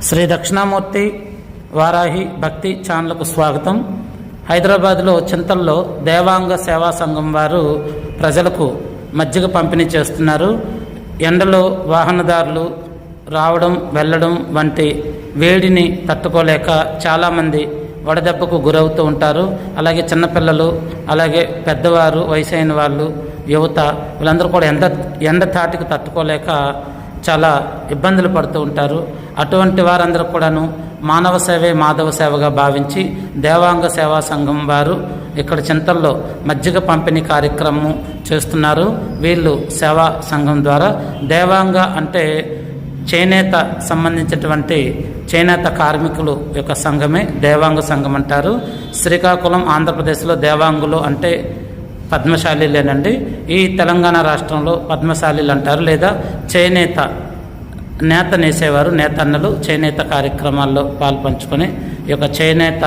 శ్రీ దక్షిణామూర్తి వారాహి భక్తి ఛానల్కు స్వాగతం. హైదరాబాద్లో చింతల్లో దేవాంగ సేవా సంఘం వారు ప్రజలకు మజ్జిగ పంపిణీ చేస్తున్నారు. ఎండలో వాహనదారులు రావడం వెళ్ళడం వంటి వేడిని తట్టుకోలేక చాలామంది వడదెబ్బకు గురవుతూ ఉంటారు. అలాగే చిన్నపిల్లలు, అలాగే పెద్దవారు, వయసైన వాళ్ళు, యువత వీళ్ళందరూ కూడా ఎండ తాటికి తట్టుకోలేక చాలా ఇబ్బందులు పడుతూ ఉంటారు. అటువంటి వారందరూ కూడాను మానవ సేవే మాధవ సేవగా భావించి దేవాంగ సేవా సంఘం వారు ఇక్కడ చింతల్లో మజ్జిగ పంపిణీ కార్యక్రమం చేస్తున్నారు. వీళ్ళు సేవా సంఘం ద్వారా దేవాంగ అంటే చేనేత సంబంధించినటువంటి చేనేత కార్మికులు యొక్క సంఘమే దేవాంగ సంఘం అంటారు. శ్రీకాకుళం ఆంధ్రప్రదేశ్లో దేవాంగులు అంటే పద్మశాలీలేనండి. ఈ తెలంగాణ రాష్ట్రంలో పద్మశాలీలు అంటారు, లేదా చేనేత నేత నేసేవారు, నేతన్నలు చేనేత కార్యక్రమాల్లో పాల్పంచుకొని ఈ యొక్క చేనేత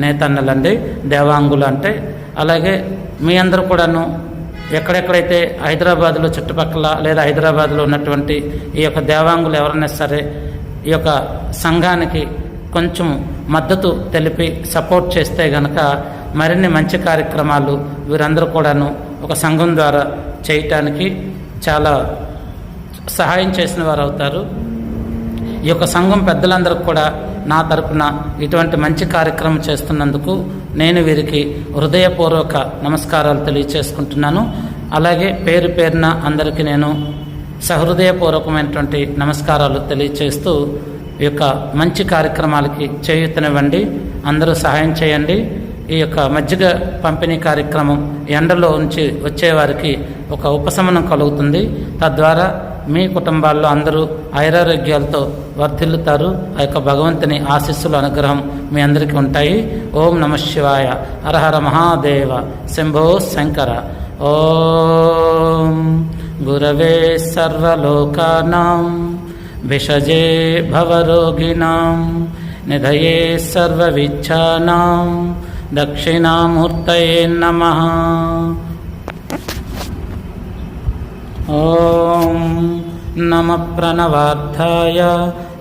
నేతన్నలండి దేవాంగులు అంటే. అలాగే మీ అందరూ కూడాను ఎక్కడెక్కడైతే హైదరాబాద్లో చుట్టుపక్కల లేదా హైదరాబాద్లో ఉన్నటువంటి ఈ యొక్క దేవాంగులు ఎవరైనా సరే ఈ యొక్క సంఘానికి కొంచెం మద్దతు తెలిపి సపోర్ట్ చేస్తే గనక మరిన్ని మంచి కార్యక్రమాలు వీరందరూ కూడాను ఒక సంఘం ద్వారా చేయటానికి చాలా సహాయం చేసిన వారు అవుతారు. ఈ యొక్క సంఘం పెద్దలందరికీ కూడా నా తరపున ఇటువంటి మంచి కార్యక్రమం చేస్తున్నందుకు నేను వీరికి హృదయపూర్వక నమస్కారాలు తెలియచేసుకుంటున్నాను. అలాగే పేరు పేరున అందరికీ నేను సహృదయపూర్వకమైనటువంటి నమస్కారాలు తెలియచేస్తూ ఈ యొక్క మంచి కార్యక్రమాలకి చేయూతనివ్వండి, అందరూ సహాయం చేయండి. ఈ యొక్క మజ్జిగ పంపిణీ కార్యక్రమం ఎండలో నుంచి వచ్చేవారికి ఒక ఉపశమనం కలుగుతుంది. తద్వారా మీ కుటుంబాల్లో అందరూ ఆయురారోగ్యాలతో వర్ధిల్లుతారు. ఆ యొక్క భగవంతుని ఆశీస్సులు అనుగ్రహం మీ అందరికీ ఉంటాయి. ఓం నమః శివాయ. హర హర మహాదేవ. శంభో శంకర. ఓం గురవే సర్వలోకానాం విషజే భవరోగిణాం నిధయే సర్వవిచ్ఛానాం దక్షిణామూర్తయే నమః. ఓం నమ ప్రణవార్థాయ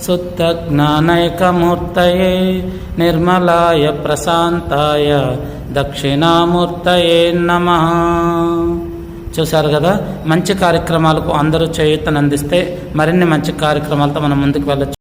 శుద్ధజ్ఞానైకమూర్తయే నిర్మలాయ ప్రశాంతాయ దక్షిణామూర్తయే నమః. చూశారు కదా, మంచి కార్యక్రమాలకు అందరూ చేయూతనందిస్తే మరిన్ని మంచి కార్యక్రమాలతో మనం ముందుకు వెళ్ళచ్చు.